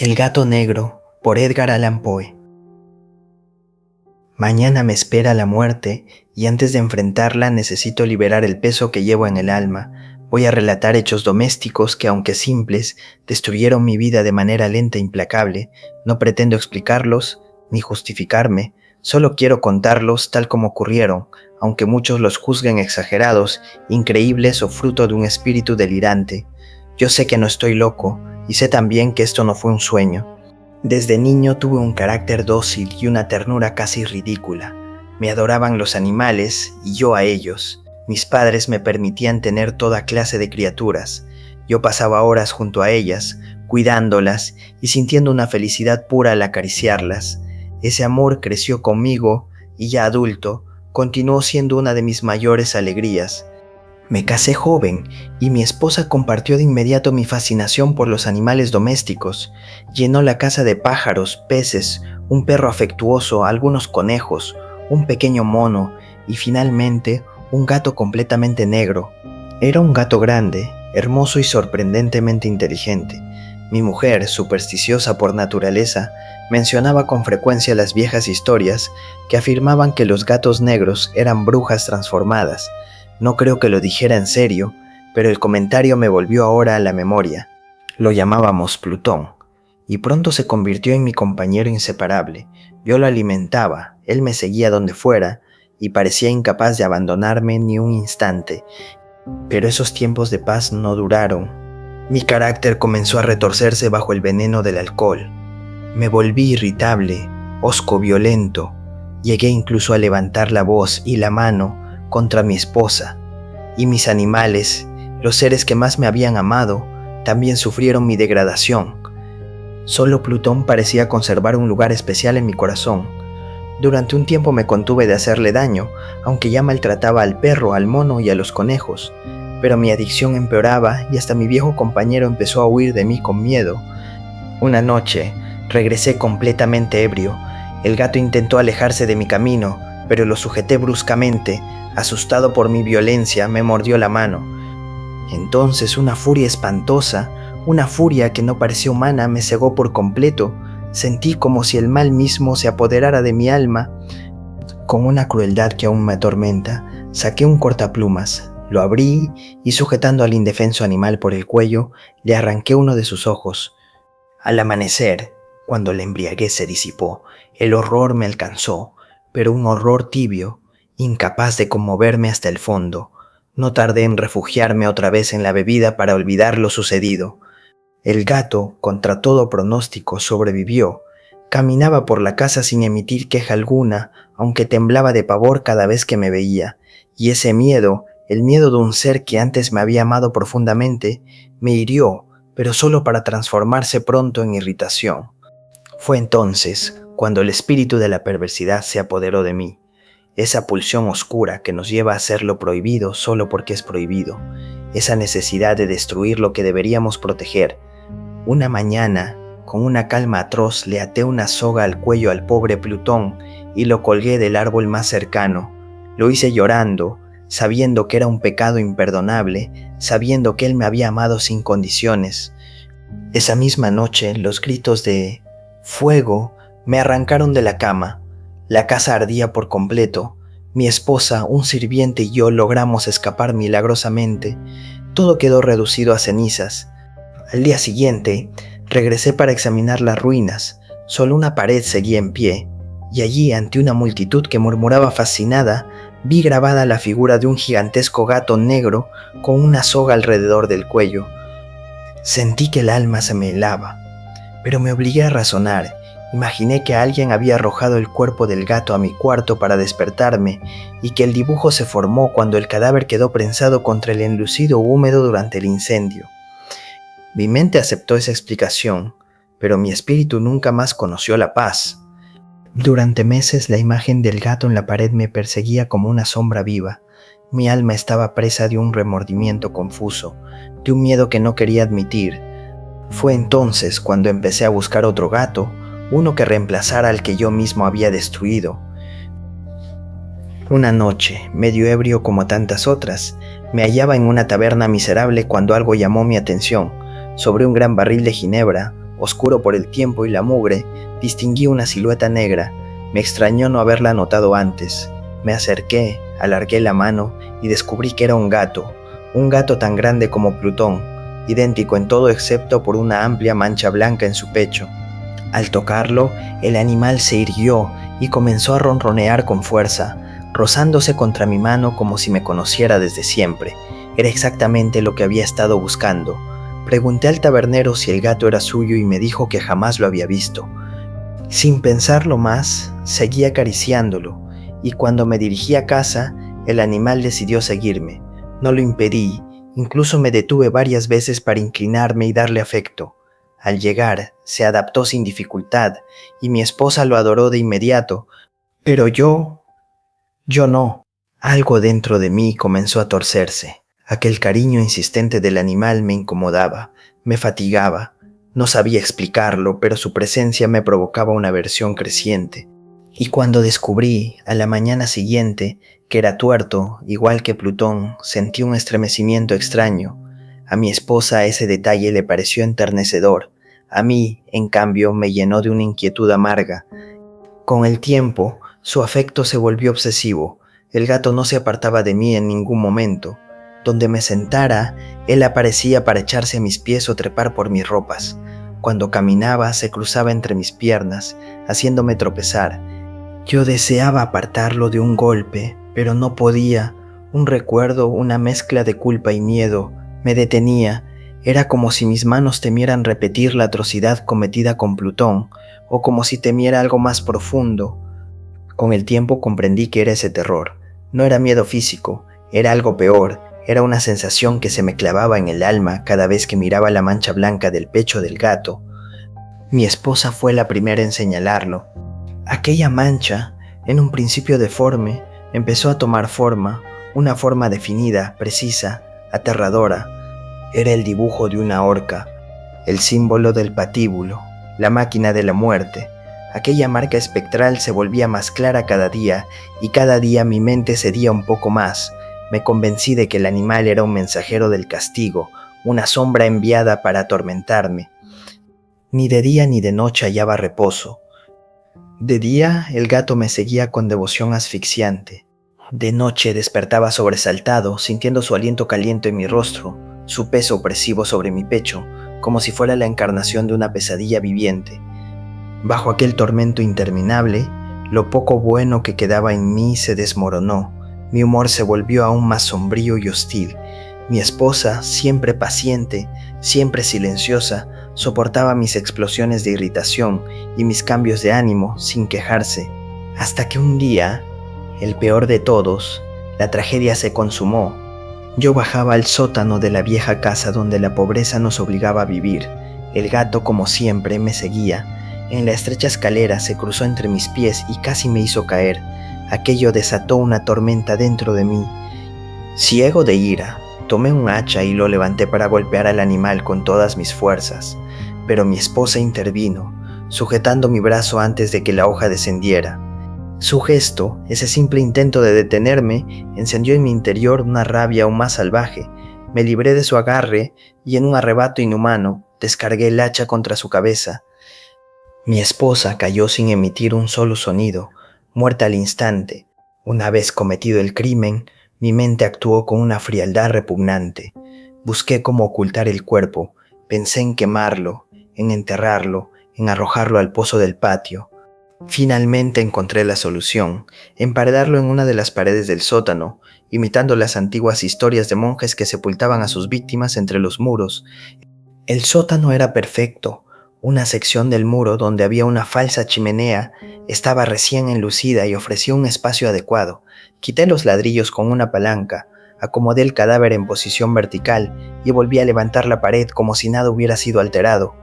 El gato negro, por Edgar Allan Poe. Mañana me espera la muerte y antes de enfrentarla necesito liberar el peso que llevo en el alma. Voy a relatar hechos domésticos que, aunque simples, destruyeron mi vida de manera lenta e implacable. No pretendo explicarlos ni justificarme, solo quiero contarlos tal como ocurrieron, aunque muchos los juzguen exagerados, increíbles o fruto de un espíritu delirante. Yo sé que no estoy loco y sé también que esto no fue un sueño. Desde niño tuve un carácter dócil y una ternura casi ridícula. Me adoraban los animales y yo a ellos. Mis padres me permitían tener toda clase de criaturas. Yo pasaba horas junto a ellas, cuidándolas y sintiendo una felicidad pura al acariciarlas. Ese amor creció conmigo y ya adulto, continuó siendo una de mis mayores alegrías. Me casé joven y mi esposa compartió de inmediato mi fascinación por los animales domésticos. Llenó la casa de pájaros, peces, un perro afectuoso, algunos conejos, un pequeño mono y finalmente un gato completamente negro. Era un gato grande, hermoso y sorprendentemente inteligente. Mi mujer, supersticiosa por naturaleza, mencionaba con frecuencia las viejas historias que afirmaban que los gatos negros eran brujas transformadas. No creo que lo dijera en serio, pero el comentario me volvió ahora a la memoria. Lo llamábamos Plutón, y pronto se convirtió en mi compañero inseparable. Yo lo alimentaba, él me seguía donde fuera, y parecía incapaz de abandonarme ni un instante. Pero esos tiempos de paz no duraron. Mi carácter comenzó a retorcerse bajo el veneno del alcohol. Me volví irritable, hosco, violento. Llegué incluso a levantar la voz y la mano contra mi esposa, y mis animales, los seres que más me habían amado, también sufrieron mi degradación. Solo Plutón parecía conservar un lugar especial en mi corazón. Durante un tiempo me contuve de hacerle daño, aunque ya maltrataba al perro, al mono y a los conejos, pero mi adicción empeoraba y hasta mi viejo compañero empezó a huir de mí con miedo. Una noche, regresé completamente ebrio. El gato intentó alejarse de mi camino, pero lo sujeté bruscamente. Asustado por mi violencia, me mordió la mano. Entonces una furia espantosa, una furia que no parecía humana, me cegó por completo. Sentí como si el mal mismo se apoderara de mi alma. Con una crueldad que aún me atormenta, saqué un cortaplumas, lo abrí y sujetando al indefenso animal por el cuello, le arranqué uno de sus ojos. Al amanecer, cuando la embriaguez se disipó, el horror me alcanzó, pero un horror tibio, incapaz de conmoverme hasta el fondo. No tardé en refugiarme otra vez en la bebida para olvidar lo sucedido. El gato, contra todo pronóstico, sobrevivió. Caminaba por la casa sin emitir queja alguna, aunque temblaba de pavor cada vez que me veía. Y ese miedo, el miedo de un ser que antes me había amado profundamente, me hirió, pero solo para transformarse pronto en irritación. Fue entonces cuando el espíritu de la perversidad se apoderó de mí. Esa pulsión oscura que nos lleva a hacer lo prohibido solo porque es prohibido, esa necesidad de destruir lo que deberíamos proteger. Una mañana, con una calma atroz, le até una soga al cuello al pobre Plutón y lo colgué del árbol más cercano. Lo hice llorando, sabiendo que era un pecado imperdonable, sabiendo que él me había amado sin condiciones. Esa misma noche, los gritos de «¡Fuego!» me arrancaron de la cama. La casa ardía por completo. Mi esposa, un sirviente y yo logramos escapar milagrosamente. Todo quedó reducido a cenizas. Al día siguiente, regresé para examinar las ruinas. Solo una pared seguía en pie, y allí, ante una multitud que murmuraba fascinada, vi grabada la figura de un gigantesco gato negro con una soga alrededor del cuello. Sentí que el alma se me helaba, pero me obligué a razonar. Imaginé que alguien había arrojado el cuerpo del gato a mi cuarto para despertarme y que el dibujo se formó cuando el cadáver quedó prensado contra el enlucido húmedo durante el incendio. Mi mente aceptó esa explicación, pero mi espíritu nunca más conoció la paz. Durante meses la imagen del gato en la pared me perseguía como una sombra viva. Mi alma estaba presa de un remordimiento confuso, de un miedo que no quería admitir. Fue entonces cuando empecé a buscar otro gato, uno que reemplazara al que yo mismo había destruido. Una noche, medio ebrio como tantas otras, me hallaba en una taberna miserable cuando algo llamó mi atención. Sobre un gran barril de ginebra, oscuro por el tiempo y la mugre, distinguí una silueta negra. Me extrañó no haberla notado antes. Me acerqué, alargué la mano y descubrí que era un gato tan grande como Plutón, idéntico en todo excepto por una amplia mancha blanca en su pecho. Al tocarlo, el animal se irguió y comenzó a ronronear con fuerza, rozándose contra mi mano como si me conociera desde siempre. Era exactamente lo que había estado buscando. Pregunté al tabernero si el gato era suyo y me dijo que jamás lo había visto. Sin pensarlo más, seguí acariciándolo, y cuando me dirigí a casa, el animal decidió seguirme. No lo impedí, incluso me detuve varias veces para inclinarme y darle afecto. Al llegar, se adaptó sin dificultad, y mi esposa lo adoró de inmediato, pero yo no. Algo dentro de mí comenzó a torcerse. Aquel cariño insistente del animal me incomodaba, me fatigaba. No sabía explicarlo, pero su presencia me provocaba una aversión creciente. Y cuando descubrí, a la mañana siguiente, que era tuerto, igual que Plutón, sentí un estremecimiento extraño. A mi esposa ese detalle le pareció enternecedor. A mí, en cambio, me llenó de una inquietud amarga. Con el tiempo, su afecto se volvió obsesivo. El gato no se apartaba de mí en ningún momento. Donde me sentara, él aparecía para echarse a mis pies o trepar por mis ropas. Cuando caminaba, se cruzaba entre mis piernas, haciéndome tropezar. Yo deseaba apartarlo de un golpe, pero no podía. Un recuerdo, una mezcla de culpa y miedo, me detenía. Era como si mis manos temieran repetir la atrocidad cometida con Plutón, o como si temiera algo más profundo. Con el tiempo comprendí que era ese terror. No era miedo físico, era algo peor. Era una sensación que se me clavaba en el alma cada vez que miraba la mancha blanca del pecho del gato. Mi esposa fue la primera en señalarlo. Aquella mancha, en un principio deforme, empezó a tomar forma, una forma definida, precisa, aterradora. Era el dibujo de una horca, el símbolo del patíbulo, la máquina de la muerte. Aquella marca espectral se volvía más clara cada día, y cada día mi mente cedía un poco más. Me convencí de que el animal era un mensajero del castigo, una sombra enviada para atormentarme. Ni de día ni de noche hallaba reposo. De día el gato me seguía con devoción asfixiante. De noche despertaba sobresaltado, sintiendo su aliento caliente en mi rostro, su peso opresivo sobre mi pecho, como si fuera la encarnación de una pesadilla viviente. Bajo aquel tormento interminable, lo poco bueno que quedaba en mí se desmoronó. Mi humor se volvió aún más sombrío y hostil. Mi esposa, siempre paciente, siempre silenciosa, soportaba mis explosiones de irritación y mis cambios de ánimo sin quejarse. Hasta que un día, el peor de todos, la tragedia se consumó. Yo bajaba al sótano de la vieja casa donde la pobreza nos obligaba a vivir. El gato, como siempre, me seguía. En la estrecha escalera se cruzó entre mis pies y casi me hizo caer. Aquello desató una tormenta dentro de mí. Ciego de ira, tomé un hacha y lo levanté para golpear al animal con todas mis fuerzas, pero mi esposa intervino, sujetando mi brazo antes de que la hoja descendiera. Su gesto, ese simple intento de detenerme, encendió en mi interior una rabia aún más salvaje. Me libré de su agarre y en un arrebato inhumano descargué el hacha contra su cabeza. Mi esposa cayó sin emitir un solo sonido, muerta al instante. Una vez cometido el crimen, mi mente actuó con una frialdad repugnante. Busqué cómo ocultar el cuerpo, pensé en quemarlo, en enterrarlo, en arrojarlo al pozo del patio. Finalmente encontré la solución, emparedarlo en una de las paredes del sótano, imitando las antiguas historias de monjes que sepultaban a sus víctimas entre los muros. El sótano era perfecto. Una sección del muro donde había una falsa chimenea estaba recién enlucida y ofrecía un espacio adecuado. Quité los ladrillos con una palanca, acomodé el cadáver en posición vertical y volví a levantar la pared como si nada hubiera sido alterado.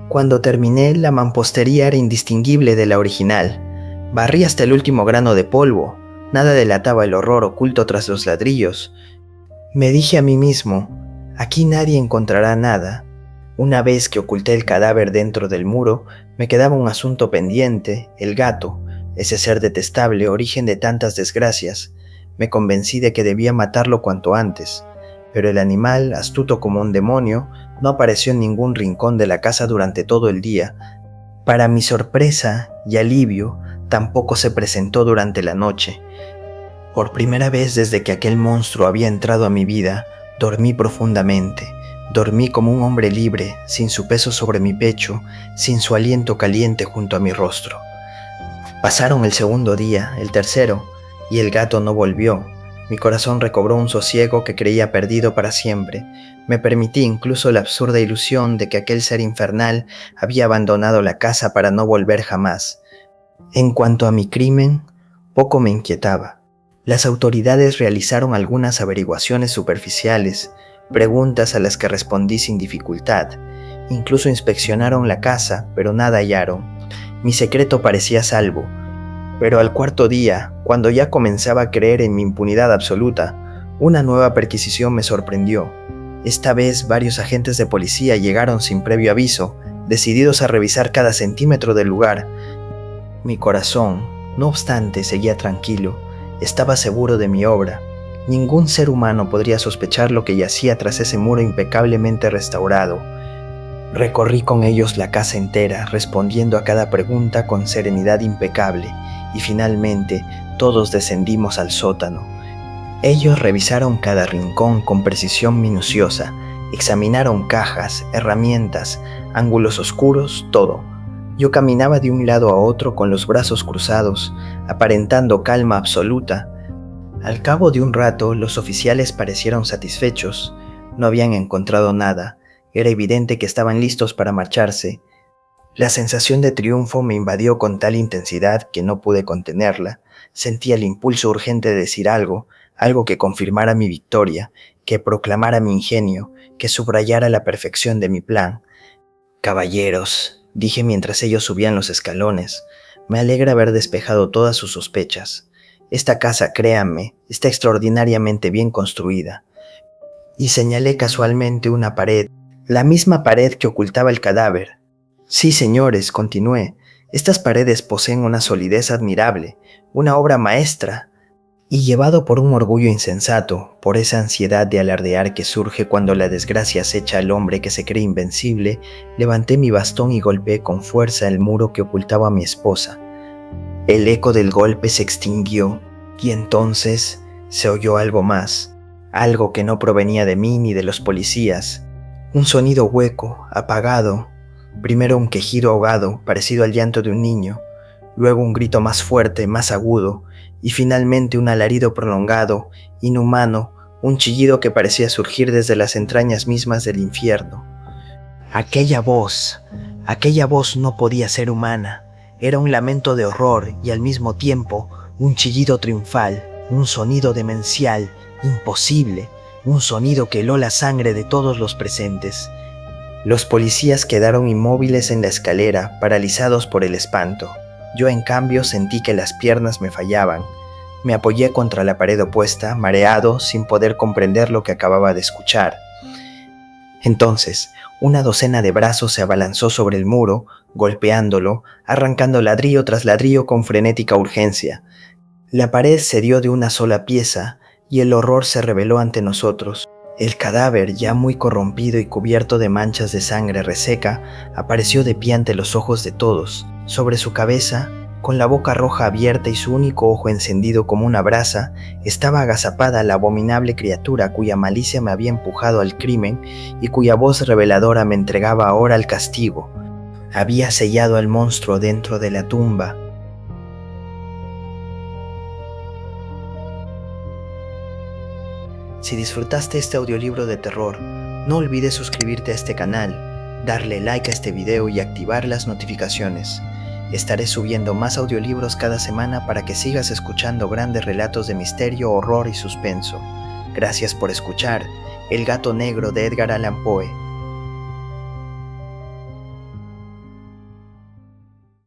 Cuando terminé, la mampostería era indistinguible de la original. Barrí hasta el último grano de polvo. Nada delataba el horror oculto tras los ladrillos. Me dije a mí mismo, aquí nadie encontrará nada. Una vez que oculté el cadáver dentro del muro, me quedaba un asunto pendiente, el gato, ese ser detestable, origen de tantas desgracias. Me convencí de que debía matarlo cuanto antes, pero el animal, astuto como un demonio, No apareció en ningún rincón de la casa durante todo el día. Para mi sorpresa y alivio, tampoco se presentó durante la noche. Por primera vez desde que aquel monstruo había entrado a mi vida, dormí profundamente. Dormí como un hombre libre, sin su peso sobre mi pecho, sin su aliento caliente junto a mi rostro. Pasaron el segundo día, el tercero, y el gato no volvió. Mi corazón recobró un sosiego que creía perdido para siempre. Me permití incluso la absurda ilusión de que aquel ser infernal había abandonado la casa para no volver jamás. En cuanto a mi crimen, poco me inquietaba. Las autoridades realizaron algunas averiguaciones superficiales, preguntas a las que respondí sin dificultad. Incluso inspeccionaron la casa, pero nada hallaron. Mi secreto parecía salvo, pero al cuarto día, cuando ya comenzaba a creer en mi impunidad absoluta, una nueva perquisición me sorprendió. Esta vez varios agentes de policía llegaron sin previo aviso, decididos a revisar cada centímetro del lugar. Mi corazón, no obstante, seguía tranquilo. Estaba seguro de mi obra. Ningún ser humano podría sospechar lo que yacía tras ese muro impecablemente restaurado. Recorrí con ellos la casa entera, respondiendo a cada pregunta con serenidad impecable, y finalmente todos descendimos al sótano. Ellos revisaron cada rincón con precisión minuciosa, examinaron cajas, herramientas, ángulos oscuros, todo. Yo caminaba de un lado a otro con los brazos cruzados, aparentando calma absoluta. Al cabo de un rato, los oficiales parecieron satisfechos. No habían encontrado nada. Era evidente que estaban listos para marcharse. La sensación de triunfo me invadió con tal intensidad que no pude contenerla. Sentía el impulso urgente de decir algo que confirmara mi victoria, que proclamara mi ingenio, que subrayara la perfección de mi plan. «Caballeros», dije mientras ellos subían los escalones, «me alegra haber despejado todas sus sospechas. Esta casa, créanme, está extraordinariamente bien construida». Y señalé casualmente una pared, la misma pared que ocultaba el cadáver. «Sí, señores», continué, «estas paredes poseen una solidez admirable, una obra maestra». Y llevado por un orgullo insensato, por esa ansiedad de alardear que surge cuando la desgracia acecha al hombre que se cree invencible, levanté mi bastón y golpeé con fuerza el muro que ocultaba a mi esposa. El eco del golpe se extinguió, y entonces se oyó algo más, algo que no provenía de mí ni de los policías. Un sonido hueco, apagado, primero un quejido ahogado, parecido al llanto de un niño, luego un grito más fuerte, más agudo, y finalmente un alarido prolongado, inhumano, un chillido que parecía surgir desde las entrañas mismas del infierno. Aquella voz no podía ser humana, era un lamento de horror y al mismo tiempo un chillido triunfal, un sonido demencial, imposible, un sonido que heló la sangre de todos los presentes. Los policías quedaron inmóviles en la escalera, paralizados por el espanto. Yo, en cambio, sentí que las piernas me fallaban. Me apoyé contra la pared opuesta, mareado, sin poder comprender lo que acababa de escuchar. Entonces, una docena de brazos se abalanzó sobre el muro, golpeándolo, arrancando ladrillo tras ladrillo con frenética urgencia. La pared cedió de una sola pieza, y el horror se reveló ante nosotros. El cadáver, ya muy corrompido y cubierto de manchas de sangre reseca, apareció de pie ante los ojos de todos. Sobre su cabeza, con la boca roja abierta y su único ojo encendido como una brasa, estaba agazapada la abominable criatura cuya malicia me había empujado al crimen y cuya voz reveladora me entregaba ahora al castigo. Había sellado al monstruo dentro de la tumba. Si disfrutaste este audiolibro de terror, no olvides suscribirte a este canal, darle like a este video y activar las notificaciones. Estaré subiendo más audiolibros cada semana para que sigas escuchando grandes relatos de misterio, horror y suspenso. Gracias por escuchar El gato negro de Edgar Allan Poe.